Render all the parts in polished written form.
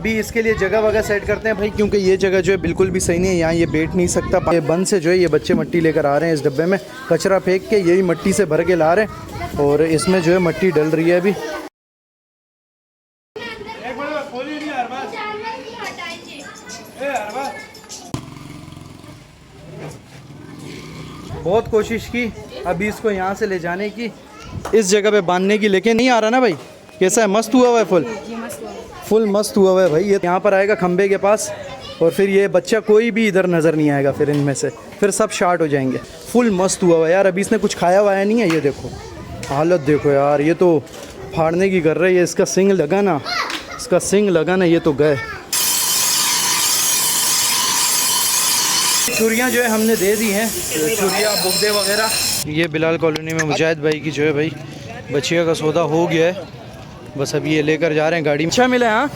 अभी इसके लिए जगह वगैरह सेट करते हैं भाई, क्योंकि ये जगह जो है बिल्कुल भी सही नहीं है, यहाँ ये बैठ नहीं सकता। ये बंद से जो है ये बच्चे मट्टी लेकर आ रहे हैं, इस डब्बे में कचरा फेंक के यही मट्टी से भर के ला रहे हैं और इसमें जो है मट्टी डल रही है अभी। बहुत कोशिश की अभी इसको यहाँ से ले जाने की, इस जगह पे बांधने की, लेकिन नहीं आ रहा ना भाई। कैसा है, मस्त हुआ हुआ है, फुल मस्त हुआ हुआ है भाई। ये यहाँ पर आएगा खंबे के पास और फिर ये बच्चा कोई भी इधर नज़र नहीं आएगा, फिर इनमें से फिर सब शार्ट हो जाएंगे। फुल मस्त हुआ हुआ है यार। अभी इसने कुछ खाया वाया नहीं है, ये देखो हालत देखो यार, ये तो फाड़ने की कर रही है। इसका सिंग लगा ना, इसका सिंग लगा ना, ये तो गए। छुरियाँ जो है हमने दे दी हैं, छुरियाँ बुगदे वगैरह। ये बिलाल कॉलोनी में मुजाहिद भाई की जो है भाई बच्चिया का सौदा हो गया है, बस अभी ये लेकर जा रहे हैं गाड़ी में। अच्छा मिला है, हाँ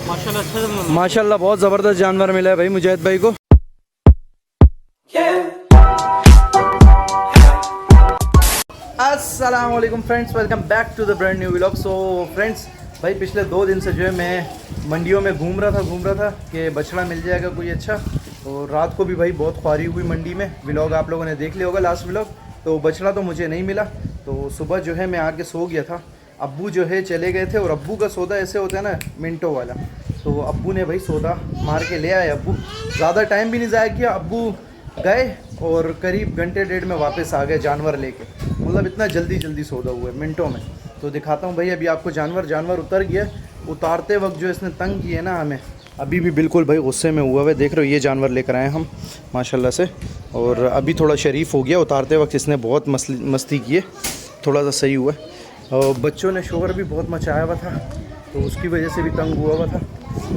माशाल्लाह बहुत ज़बरदस्त जानवर मिला है भाई मुजाहिद भाई को। अस्सलाम वालेकुम friends, welcome back to the brand new vlog. So friends भाई पिछले 2 दिन से जो है मैं मंडियों में घूम रहा था कि बछड़ा मिल जाएगा कोई अच्छा। और रात को भी भाई बहुत ख्वारी हुई मंडी में, व्लॉग आप लोगों ने देख लिया होगा लास्ट व्लॉग। तो बछड़ा तो मुझे नहीं मिला, तो सुबह जो है मैं आके सो गया था। अब्बू जो है चले गए थे और अब्बू का सौदा ऐसे होता है ना मिनटों वाला, तो अब्बू ने भाई सौदा मार के ले आए। अब्बू ज़्यादा टाइम भी नहीं ज़ाया किया, अब्बू गए और करीब घंटे डेढ़ में वापस आ गए जानवर लेके। मतलब इतना जल्दी सौदा हुआ है मिनटों में। तो दिखाता हूँ भाई अभी आपको जानवर उतर गया। उतारते वक्त जो इसने तंग किए ना हमें, अभी भी बिल्कुल भाई गुस्से में हुआ है। देख रहे हो ये जानवर लेकर आए हम माशाल्लाह से, और अभी थोड़ा शरीफ हो गया। उतारते वक्त इसने बहुत मस्ती की है, थोड़ा सा सही हुआ है। और बच्चों ने शोर भी बहुत मचाया हुआ था, तो उसकी वजह से भी तंग हुआ था।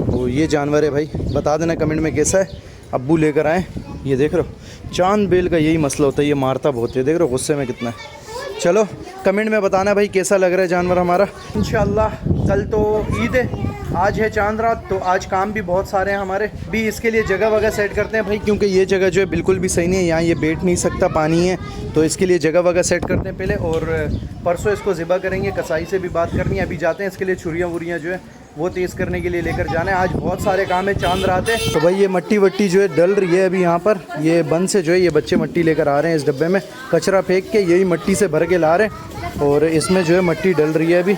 तो ये जानवर है भाई, बता देना कमेंट में कैसा है। अब्बू लेकर आए, ये देख रहे हो चांद बेल का यही मसला होता है, ये मारता बहुत है। देख रहे हो गुस्से में कितना है। चलो कमेंट में बताना भाई कैसा लग रहा है जानवर हमारा। इंशाल्लाह कल तो ईद है, आज है चांद रात, तो आज काम भी बहुत सारे हैं हमारे। भी इसके लिए जगह वगैरह सेट करते हैं भाई, क्योंकि ये जगह जो है बिल्कुल भी सही नहीं है, यहाँ ये बैठ नहीं सकता, पानी है। तो इसके लिए जगह वगैरह सेट करते हैं पहले, और परसों इसको ज़िबा करेंगे। कसाई से भी बात करनी है, अभी जाते हैं इसके लिए छुरियाँ वुरियाँ जो है वो तेज़ करने के लिए लेकर जाना है। आज बहुत सारे काम है, चांद रात है। तो भाई ये मट्टी वट्टी जो है डल रही है अभी यहाँ पर। ये बंद से जो है ये बच्चे मट्टी लेकर आ रहे हैं, इस डब्बे में कचरा फेंक के यही मट्टी से भर के ला रहे हैं और इसमें जो है मट्टी डल रही है अभी।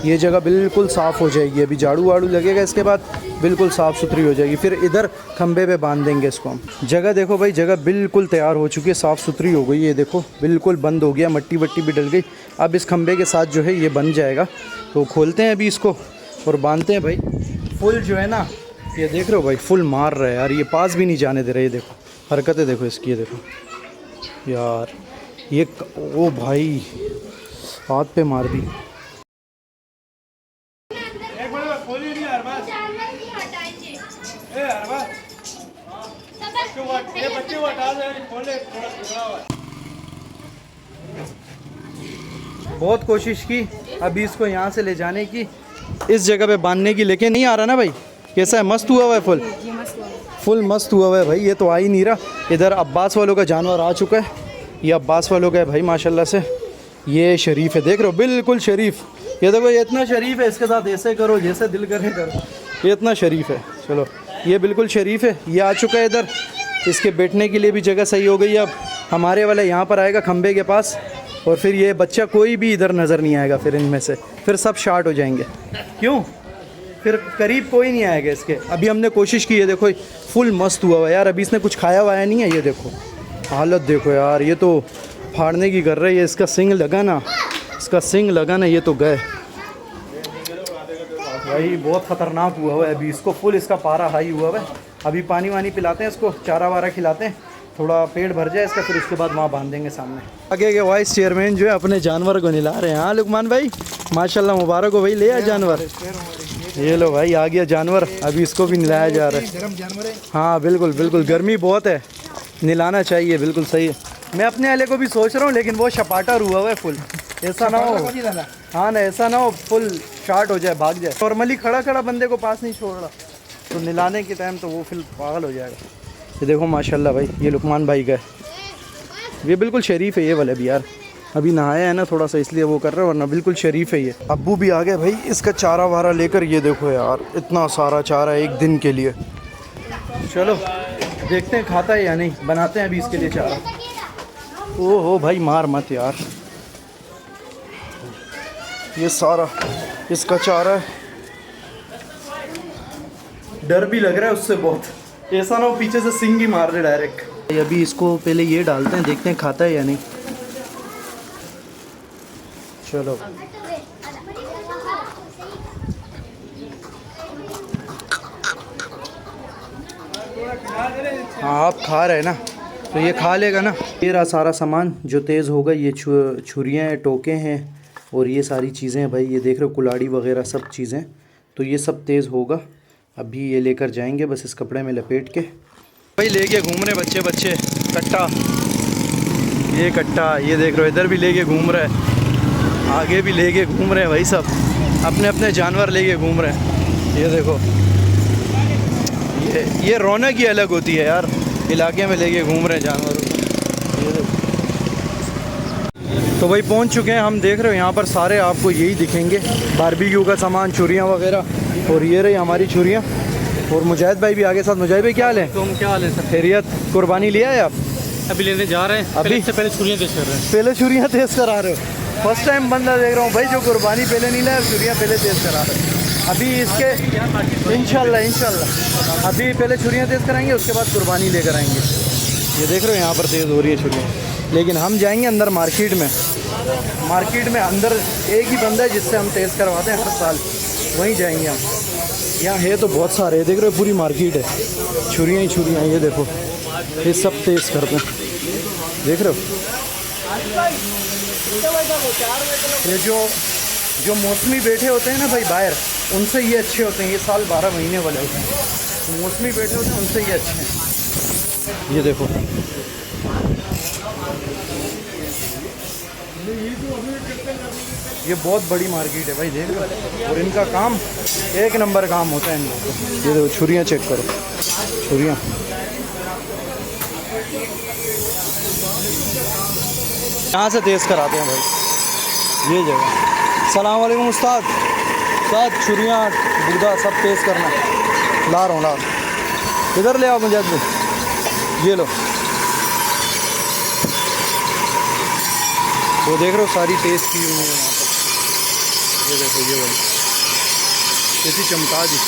ये जगह बिल्कुल साफ़ हो जाएगी, अभी झाड़ू वाड़ू लगेगा, इसके बाद बिल्कुल साफ़ सुथरी हो जाएगी। फिर इधर खंबे पे बांध देंगे इसको हम। जगह देखो भाई, जगह बिल्कुल तैयार हो चुकी है, साफ़ सुथरी हो गई। ये देखो बिल्कुल बंद हो गया, मट्टी वट्टी भी डल गई। अब इस खंबे के साथ जो है ये बन जाएगा, तो खोलते हैं अभी इसको और बांधते हैं भाई। फुल जो है ना, ये देख रहे हो भाई फुल मार रहा है यार, ये पास भी नहीं जाने दे रहा है। ये देखो हरकतें देखो इसकी, ये देखो यार, ये ओ भाई हाथ पे मार दी। बहुत कोशिश की अभी इसको यहाँ से ले जाने की, इस जगह पे बांधने की, लेकिन नहीं आ रहा ना भाई। कैसा है, मस्त हुआ हुआ है, फुल मस्त हुआ हुआ है भाई। ये तो आ ही नहीं रहा। इधर अब्बास वालों का जानवर आ चुका है, ये अब्बास वालों का है भाई माशाल्लाह से। ये शरीफ है, देख रहे हो बिल्कुल शरीफ। ये देखो ये इतना शरीफ है, इसके साथ ऐसे करो जैसे दिल करे करो, ये इतना शरीफ है। चलो ये बिल्कुल शरीफ है, ये आ चुका है इधर। इसके बैठने के लिए भी जगह सही हो गई। अब हमारे वाला यहाँ पर आएगा खंबे के पास, और फिर ये बच्चा कोई भी इधर नज़र नहीं आएगा, फिर इनमें से फिर सब शार्ट हो जाएंगे। क्यों, फिर करीब कोई नहीं आएगा इसके। अभी हमने कोशिश की है, देखो फुल मस्त हुआ हुआ यार। अभी इसने कुछ खाया वाया नहीं है, ये देखो हालत देखो यार, ये तो फाड़ने की कर रही है। इसका सिंग लगा ना, इसका सिंग लगा ना, ये तो गए भाई। बहुत ख़तरनाक हुआ हुआ है अभी, इसको फुल इसका पारा हाई हुआ हुआ है। अभी पानी वानी पिलाते हैं इसको, चारा वारा खिलाते हैं, थोड़ा पेट भर जाए इसका, फिर उसके बाद वहाँ बांध देंगे सामने। आगे के वाइस चेयरमैन जो है अपने जानवर को निला रहे हैं। हाँ लुकमान भाई माशाल्लाह मुबारक हो भाई, ले आए जानवर। ये लो भाई आ गया जानवर, अभी इसको भी निलाया जा रहा है। गर्म जानवर है, हाँ बिल्कुल गर्मी बहुत है, निलाना चाहिए, बिल्कुल सही है। मैं अपने वाले को भी सोच रहा हूँ, लेकिन वो शपाटा हुआ हुआ है फुल, ऐसा ना हो। हाँ ना, ऐसा ना हो फुल शार्ट हो जाए, भाग जाए। नॉर्मली खड़ा बंदे को पास नहीं छोड़ रहा, तो निलाने के टाइम तो वो फिर पागल हो जाएगा। ये देखो माशाल्लाह भाई, ये लुकमान भाई का है, ये बिल्कुल शरीफ है ये वाला भी यार। अभी नहाया है ना थोड़ा सा, इसलिए वो कर रहा है, वरना बिल्कुल शरीफ है ये। अब्बू भी आ गए भाई इसका चारा वारा लेकर। ये देखो यार इतना सारा चारा है एक दिन के लिए। चलो देखते हैं खाता है या नहीं, बनाते हैं अभी इसके लिए चारा। ओहो भाई मार मत यार, ये सारा इसका चारा है। डर भी लग रहा है उससे बहुत, ऐसा ना हो पीछे से सिंग ही मार दे डायरेक्ट। अभी इसको पहले ये डालते हैं, देखते हैं खाता है या नहीं। चलो हाँ आप खा रहे हैं ना तो ये खा लेगा ना। ये रहा सारा सामान जो तेज़ होगा, ये छुरियाँ हैं, टोके हैं और ये सारी चीज़ें हैं भाई। ये देख रहे हो कुल्हाड़ी वगैरह सब चीज़ें, तो ये सब तेज़ होगा। अभी ये लेकर जाएंगे बस इस कपड़े में लपेट के। भाई लेके घूम रहे बच्चे कट्टा, ये कट्टा ये देख रहे हो, इधर भी लेके घूम रहे हैं, आगे भी लेके घूम रहे हैं भाई, सब अपने अपने जानवर लेके घूम रहे हैं। ये देखो ये रौनक ही अलग होती है यार, इलाके में लेके घूम रहे हैं जानवर। ये देखो तो भाई पहुंच चुके हैं हम। देख रहे हो यहाँ पर सारे आपको यही दिखेंगे, बारबेक्यू का सामान, छुरियाँ वगैरह। और ये रही हमारी छुरियाँ। और मुजाहिद भाई भी आगे साथ। मुजाहिद भाई क्या हाल है? तुम क्या हाल है सर? खैरियत? कुर्बानी लिया है आप? अभी लेने जा रहे हैं। अभी से पहले छुरियाँ तेज कर रहे हैं। पहले छुरियाँ तेज़ करा रहे हो? फर्स्ट टाइम बंदा देख रहा हूँ भाई जो कुर्बानी पहले नहीं लाया, छुरियाँ पहले तेज़ करा रहे हैं। अभी इसके इंशाल्लाह अभी पहले छुरियाँ तेज़ कराएंगे, उसके बाद कुर्बानी लेकर आएंगे। ये देख रहे हो यहाँ पर तेज़ हो रही है छुरियाँ। लेकिन हम जाएंगे अंदर मार्केट में अंदर एक ही बंदा है जिससे हम तेज़ करवाते हैं हर साल, वहीं जाएंगे हम। यहाँ है तो बहुत सारे, देख रहे हो पूरी मार्केट है, छुरियाँ ही छुरियाँ। ये देखो ये सब तेज़ करते हैं, देख रहे हो। ये जो मौसमी बैठे होते हैं ना भाई बाहर, उनसे ये अच्छे होते हैं। ये साल 12 महीने वाले होते हैं, तो मौसमी बैठे होते हैं उनसे ये अच्छे हैं। ये देखो ये बहुत बड़ी मार्केट है भाई, देख रहे हो। और इनका काम एक नंबर काम होता है इन लोगों को। ये देखो छुरियाँ चेक करो, छुरियाँ यहाँ से तेज़ कराते हैं भाई, ये जगह। सलाम वालेकुम उस्ताद। उस्ताद छुरियाँ बुदा सब तेज़ करना। ला रहा हूँ, इधर ले आओ मुजाहिद भाई, ये लो। वो देख रहे हो सारी तेज़ की हुई है वहाँ पर। ये देखो ये वाली कैसी चमका दी।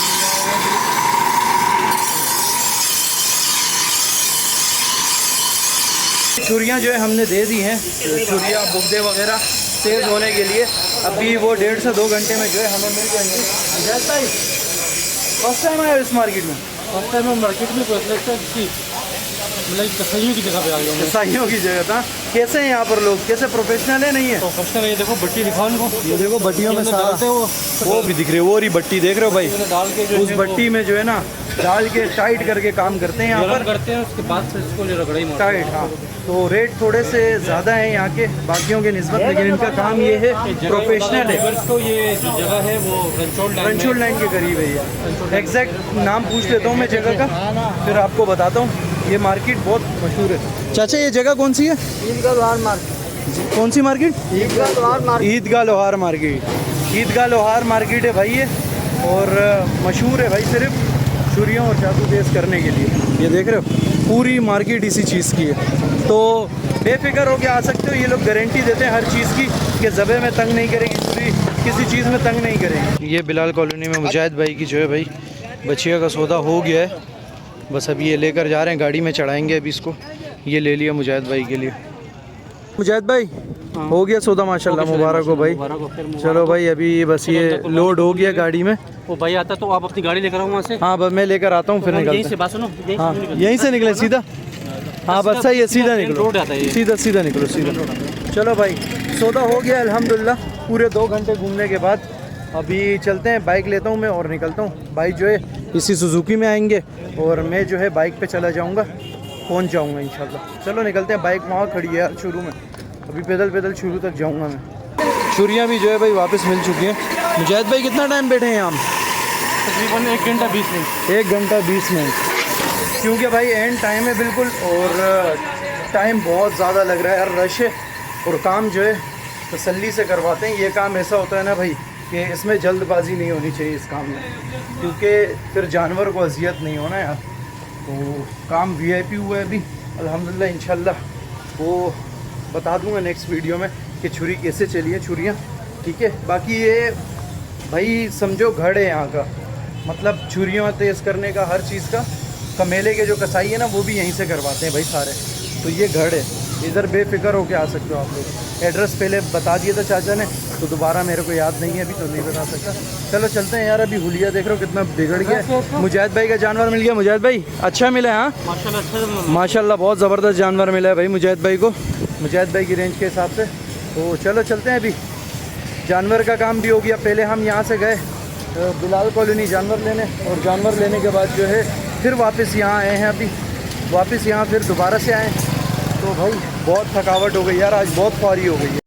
छुरियाँ जो है हमने दे दी हैं, छुरियाँ बुगदे वगैरह तेज़ होने के लिए। अभी वो 1.5 से 2 घंटे में जो है हमें मिल जाएंगे। मुजाहिद भाई फर्स्ट टाइम आया इस मार्केट में? फर्स्ट टाइम हम मार्केट में मतलब कसाईयों की जगह पे आ गया हूँ। कसाईयों की जगह था। कैसे हैं यहाँ पर लोग, कैसे प्रोफेशनल है नहीं है? प्रोफेशनल है। ये देखो बट्टी दिखाओ उनको, ये देखो बट्टियों में सारा वो भी दिख रही है, वो रही बट्टी देख रहे हो भाई। डाल के जो उस बट्टी में जो है ना डाल के टाइट करके काम करते हैं यहाँ पर करते हैं, उसके बाद से इसको रगड़ाई टाइट। हाँ तो रेट थोड़े से ज़्यादा है यहाँ के बाकियों के निस्बत, लेकिन इनका काम ये है प्रोफेशनल है। तो ये जो जगह है वो रंचोल लाइन के करीब है ये। एग्जैक्ट नाम पूछ लेता हूँ मैं जगह का, फिर आपको बताता हूँ। ये मार्केट बहुत मशहूर है। चाचा ये जगह कौन सी है? ईदगाह लोहार मार्केट। कौन सी मार्केट? ईदगाह लोहार मार्केट। ईदगाह लोहार मार्केट। ईदगाह लोहार मार्केट है भाई ये, और मशहूर है भाई सिर्फ छुरियों और चाकू तेज़ करने के लिए। ये देख रहे हो पूरी मार्केट इसी चीज़ की है, तो बेफिक्र होकर आ सकते हो। ये लोग गारंटी देते हैं हर चीज़ की कि ज़बे में तंग नहीं करेगी, छुरी किसी चीज़ में तंग नहीं करेगी। ये बिलाल कॉलोनी में मुजाहिद भाई की जो है भाई बचिया का सौदा हो गया है, बस अभी ये लेकर जा रहे हैं, गाड़ी में चढ़ाएंगे अभी इसको। ये ले लिया मुजाहिद भाई के लिए। मुजाहिद भाई हो गया सौदा माशाल्लाह, मुबारक हो भाई। चलो भाई अभी बस ये लोड हो गया गाड़ी में। वो भाई आता तो आप अपनी गाड़ी लेकर आओ वहाँ से। हाँ बस मैं लेकर आता हूँ, फिर यहीं से निकलते बात सुनो, हाँ यहीं से निकले सीधा। हाँ बस सही है, सीधा निकलो, रोड आता है, सीधा निकलो सीधा। चलो भाई सौदा हो गया अल्हम्दुलिल्लाह, पूरे 2 घंटे घूमने के बाद। अभी चलते हैं, बाइक लेता हूँ मैं और निकलता हूँ। भाई जो है इसी सुजुकी में आएंगे और मैं जो है बाइक पे चला जाऊँगा, पहुँच जाऊँगा इंशाल्लाह। चलो निकलते हैं, बाइक वहाँ खड़ी है यार शुरू में, अभी पैदल शुरू तक जाऊँगा मैं। छुरियाँ भी जो है भाई वापस मिल चुकी हैं। मुजाहिद भाई कितना टाइम बैठे हैं हम? तकरीबन 1 घंटा 20 मिनट। 1 घंटा 20 मिनट, क्योंकि भाई एंड टाइम है बिल्कुल, और टाइम बहुत ज़्यादा लग रहा है यार, रश है। और काम जो है तसल्ली से करवाते हैं। ये काम ऐसा होता है ना भाई कि इसमें जल्दबाजी नहीं होनी चाहिए इस काम में, क्योंकि फिर जानवर को अजियत नहीं होना यार। तो काम वीआईपी हुआ है अभी अल्हम्दुलिल्लाह। इंशाल्लाह वो बता दूंगा नेक्स्ट वीडियो में कि छुरी कैसे चली है छुरियाँ, ठीक है। बाकी ये भाई समझो घड़ है यहाँ का, मतलब छुरियाँ तेज़ करने का हर चीज़ का। कमेले के जो कसाई है ना वो भी यहीं से करवाते हैं भाई सारे। तो ये घड़ है, इधर बेफिक्र होके आ सकते हो आप लोग। एड्रेस पहले बता दिया था चाचा ने, तो दोबारा मेरे को याद नहीं है अभी, तो नहीं बता सकता। चलो चलते हैं यार। अभी हुलिया देख रहे हो कितना बिगड़ गया है। मुजाहिद भाई का जानवर मिल गया। मुजाहिद भाई अच्छा मिला है? हाँ माशाल्लाह अच्छा माशाल्लाह बहुत ज़बरदस्त जानवर मिला है भाई मुजाहिद भाई को, मुजाहिद भाई की रेंज के हिसाब से। तो चलो चलते हैं। अभी जानवर का काम भी हो गया। पहले हम यहाँ से गए बिलाल कॉलोनी जानवर लेने, और जानवर लेने के बाद जो है फिर वापस यहाँ आए हैं। अभी वापस यहाँ फिर दोबारा से आए। तो भाई बहुत थकावट हो गई यार, आज बहुत ख्वारी हो गई है।